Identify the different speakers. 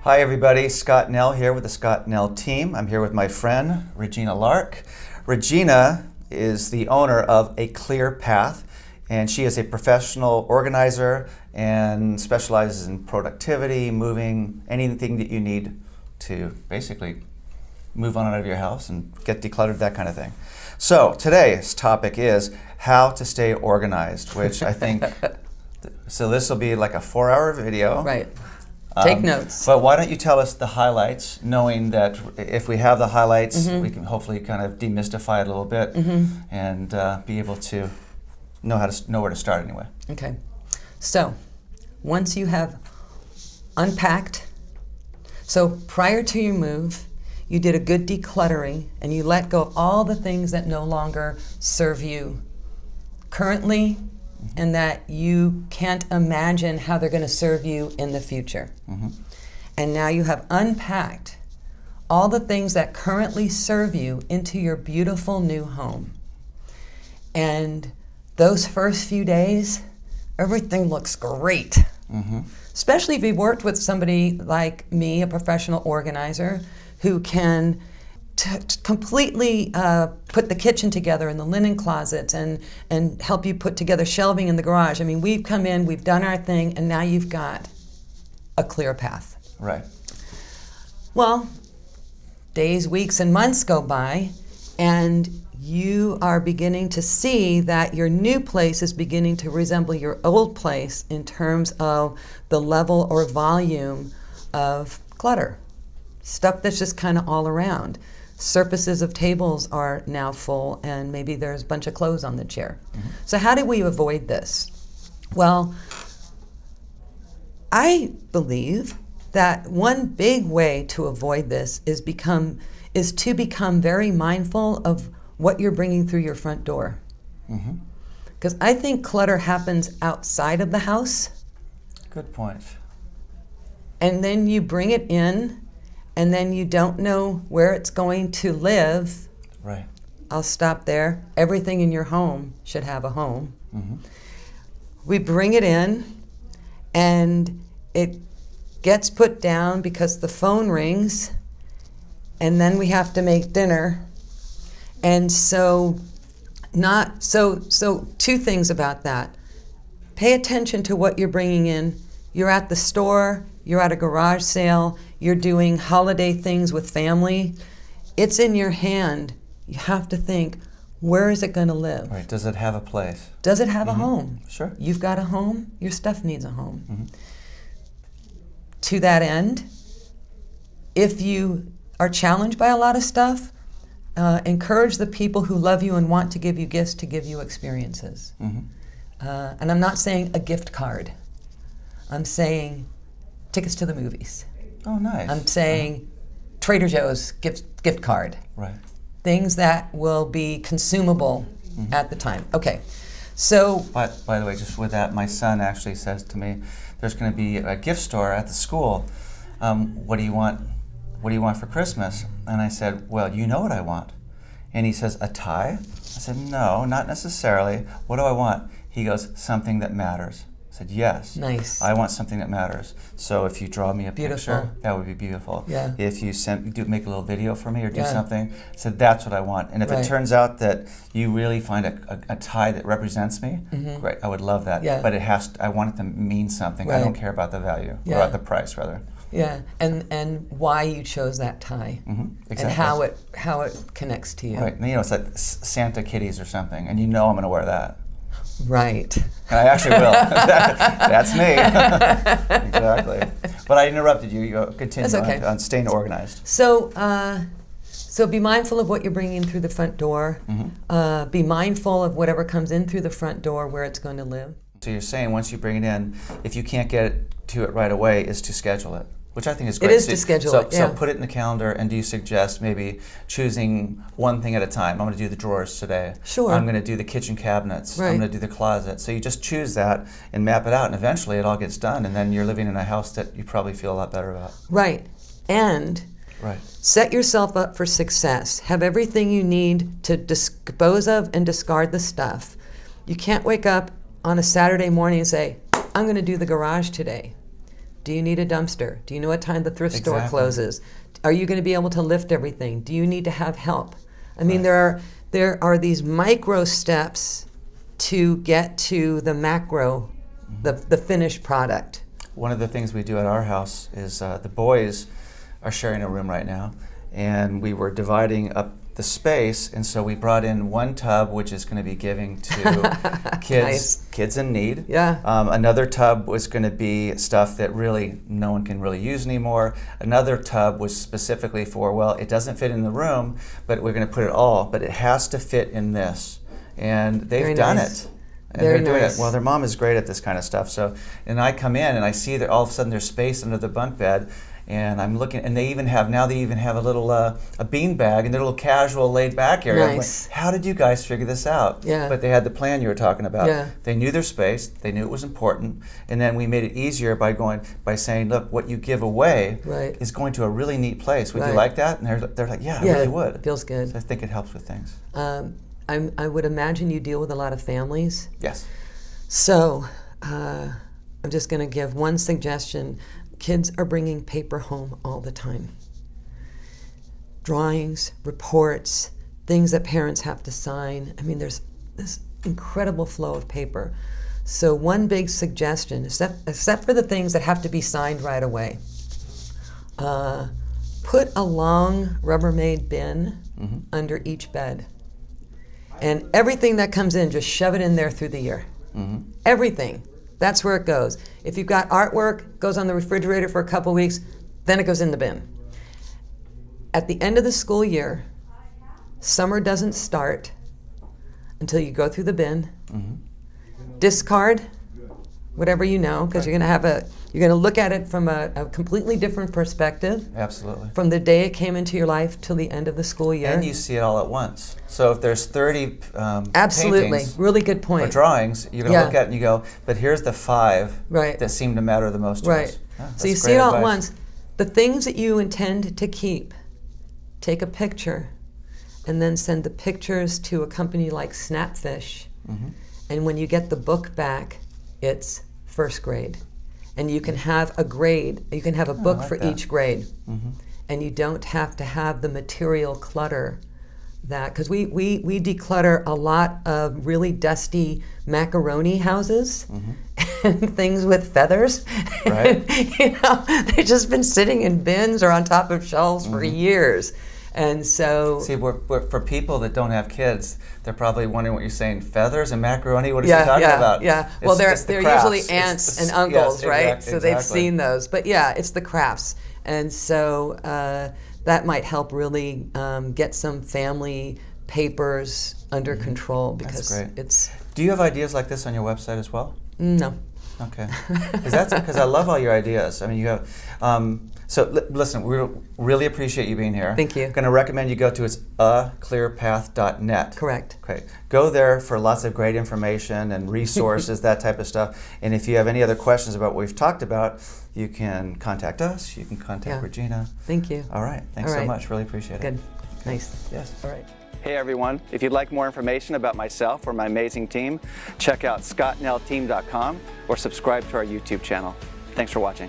Speaker 1: Hi everybody, Scott Nell here with the Scott Nell team. I'm here with my friend, Regina Lark. Regina is the owner of A Clear Path, and she is a professional organizer and specializes in productivity, moving, anything that you need to basically move on out of your house and get decluttered, that kind of thing. So today's topic is how to stay organized, which I think, so this will be like a 4-hour video.
Speaker 2: Right. Take notes.
Speaker 1: But why don't you tell us the highlights, knowing that if we have the highlights, we can hopefully kind of demystify it a little bit and be able to know where to start anyway.
Speaker 2: Okay. So, once you have unpacked, so prior to your move, you did a good decluttering and you let go of all the things that no longer serve you currently and that you can't imagine how they're going to serve you in the future. And now you have unpacked all the things that currently serve you into your beautiful new home. And those first few days, everything looks great. Especially if you worked with somebody like me, a professional organizer, who can completely put the kitchen together and the linen closets and help you put together shelving in the garage. I mean, we've come in, we've done our thing, and now you've got a clear path.
Speaker 1: Right.
Speaker 2: Well, days, weeks, and months go by, and you are beginning to see that your new place is beginning to resemble your old place in terms of the level or volume of clutter. Stuff that's just kind of all around. Surfaces of tables are now full and maybe there's a bunch of clothes on the chair. So how do we avoid this? Well, I believe that one big way to avoid this is to become very mindful of what you're bringing through your front door. Because I think clutter happens outside of the house.
Speaker 1: Good point.
Speaker 2: And then you bring it in, and then you don't know where it's going to live.
Speaker 1: Right.
Speaker 2: I'll stop there. Everything in your home should have a home. We bring it in, and it gets put down because the phone rings, and then we have to make dinner. And so two things about that. Pay attention to what you're bringing in. You're at the store, you're at a garage sale, you're doing holiday things with family. It's in your hand. You have to think, where is it going to live?
Speaker 1: Right. Does it have a place?
Speaker 2: Does it have a home?
Speaker 1: Sure.
Speaker 2: You've got a home, your stuff needs a home. To that end, if you are challenged by a lot of stuff, encourage the people who love you and want to give you gifts to give you experiences. And I'm not saying a gift card. I'm saying tickets to the movies.
Speaker 1: Oh, nice.
Speaker 2: I'm saying Trader Joe's gift card.
Speaker 1: Right.
Speaker 2: Things that will be consumable at the time. Okay, so.
Speaker 1: By the way, just with that, my son actually says to me, there's going to be a gift store at the school. What do you want? What do you want for Christmas? And I said, well, you know what I want. And he says, a tie? I said, no, not necessarily. What do I want? He goes, something that matters. I said, yes.
Speaker 2: Nice.
Speaker 1: I want something that matters. So if you draw me a picture, that would be beautiful.
Speaker 2: Yeah.
Speaker 1: If you make a little video for me or do something, I said, that's what I want. And if
Speaker 2: Right.
Speaker 1: it turns out that you really find a tie that represents me, great, I would love that.
Speaker 2: Yeah.
Speaker 1: But I want it to mean something. I
Speaker 2: Right.
Speaker 1: don't care about the value, or
Speaker 2: Yeah.
Speaker 1: about the price, rather.
Speaker 2: Yeah, and why you chose that tie,
Speaker 1: Exactly.
Speaker 2: and how it connects to you.
Speaker 1: Right, and, it's like Santa kitties or something, and you know I'm going to wear that.
Speaker 2: Right.
Speaker 1: And I actually will. That's me. Exactly. But I interrupted you. You continue
Speaker 2: That's okay.
Speaker 1: on staying organized.
Speaker 2: So be mindful of what you're bringing in through the front door. Be mindful of whatever comes in through the front door, where it's going to live.
Speaker 1: So you're saying once you bring it in, if you can't get to it right away, is to schedule it. Which I think is great.
Speaker 2: It is to schedule it, yeah.
Speaker 1: So put it in the calendar, and do you suggest maybe choosing one thing at a time? I'm going to do the drawers today.
Speaker 2: Sure.
Speaker 1: I'm going to do the kitchen cabinets.
Speaker 2: Right.
Speaker 1: I'm going to do the closet. So you just choose that and map it out, and eventually it all gets done, and then you're living in a house that you probably feel a lot better about.
Speaker 2: Right. And
Speaker 1: Right.
Speaker 2: set yourself up for success. Have everything you need to dispose of and discard the stuff. You can't wake up on a Saturday morning and say, I'm going to do the garage today. Do you need a dumpster? Do you know what time the thrift store
Speaker 1: Exactly.
Speaker 2: closes? Are you going to be able to lift everything? Do you need to have help? I mean,
Speaker 1: Right.
Speaker 2: there are these micro steps to get to the macro, the finished product.
Speaker 1: One of the things we do at our house is the boys are sharing a room right now, and we were dividing up the space, and so we brought in one tub which is going to be giving to kids in need.
Speaker 2: Yeah.
Speaker 1: Another tub was going to be stuff that really no one can really use anymore. Another tub was specifically for, well, it doesn't fit in the room, but we're going to put it all, but it has to fit in this. And they've
Speaker 2: Very
Speaker 1: done
Speaker 2: nice.
Speaker 1: it. And
Speaker 2: Very
Speaker 1: they're doing
Speaker 2: nice.
Speaker 1: it. Well, their mom is great at this kind of stuff. So, and I come in and I see that all of a sudden there's space under the bunk bed, and I'm looking, and they even have a little a bean bag in their little casual laid back area. I'm
Speaker 2: Nice.
Speaker 1: like, how did you guys figure this out?
Speaker 2: Yeah.
Speaker 1: But they had the plan you were talking about.
Speaker 2: Yeah.
Speaker 1: They knew their space, they knew it was important, and then we made it easier by saying, look, what you give away
Speaker 2: Right.
Speaker 1: is going to a really neat place. Would you
Speaker 2: Right.
Speaker 1: like that? And they're like, yeah, I really would.
Speaker 2: Feels good.
Speaker 1: So I think it helps with things.
Speaker 2: I would imagine you deal with a lot of families.
Speaker 1: Yes.
Speaker 2: So I'm just going to give one suggestion. Kids are bringing paper home all the time. Drawings, reports, things that parents have to sign. I mean, there's this incredible flow of paper. So one big suggestion, except for the things that have to be signed right away, put a long Rubbermaid bin under each bed. And everything that comes in, just shove it in there through the year. Everything. That's where it goes. If you've got artwork, goes on the refrigerator for a couple weeks, then it goes in the bin. At the end of the school year, summer doesn't start until you go through the bin, discard whatever you know, because you're going to look at it from a completely different perspective.
Speaker 1: Absolutely.
Speaker 2: From the day it came into your life till the end of the school year.
Speaker 1: And you see it all at once. So if there's 30
Speaker 2: Absolutely,
Speaker 1: paintings
Speaker 2: really good
Speaker 1: or
Speaker 2: point.
Speaker 1: drawings, you're going to look at it and you go, but here's the 5
Speaker 2: Right.
Speaker 1: that seem to matter the most to
Speaker 2: Right.
Speaker 1: us. Yeah,
Speaker 2: So you
Speaker 1: that's
Speaker 2: see
Speaker 1: great
Speaker 2: it all at
Speaker 1: advice.
Speaker 2: once. The things that you intend to keep, take a picture, and then send the pictures to a company like Snapfish. And when you get the book back, it's first grade. And you can have a grade, you can have a book
Speaker 1: like
Speaker 2: for
Speaker 1: that.
Speaker 2: each grade. And you don't have to have the material clutter that, because we declutter a lot of really dusty macaroni houses and things with feathers.
Speaker 1: Right.
Speaker 2: You know, they've just been sitting in bins or on top of shelves for years. And so,
Speaker 1: See, for people that don't have kids, they're probably wondering what you're saying. Feathers and macaroni? What is he talking about?
Speaker 2: Yeah. Well,
Speaker 1: It's the
Speaker 2: they're
Speaker 1: crafts.
Speaker 2: usually
Speaker 1: It's
Speaker 2: aunts
Speaker 1: the-
Speaker 2: and uncles,
Speaker 1: yes,
Speaker 2: right? So they've
Speaker 1: exactly.
Speaker 2: seen those. But yeah, it's the crafts. And so that might help really get some family papers under control, because
Speaker 1: great.
Speaker 2: it's,
Speaker 1: Do you have ideas like this on your website as well?
Speaker 2: no.
Speaker 1: Okay, because I love all your ideas. I mean, you have. Listen, we really appreciate you being here.
Speaker 2: Thank you.
Speaker 1: I'm going to recommend you go to aclearpath.net.
Speaker 2: Correct.
Speaker 1: Okay, go there for lots of great information and resources, that type of stuff. And if you have any other questions about what we've talked about, you can contact us. You can contact Regina.
Speaker 2: Thank you.
Speaker 1: All right. Thanks
Speaker 2: All right.
Speaker 1: so much. Really appreciate it.
Speaker 2: Good. Nice.
Speaker 1: Yes.
Speaker 2: All right.
Speaker 1: Hey everyone, if you'd like more information about myself or my amazing team, check out scottnellteam.com or subscribe to our YouTube channel. Thanks for watching.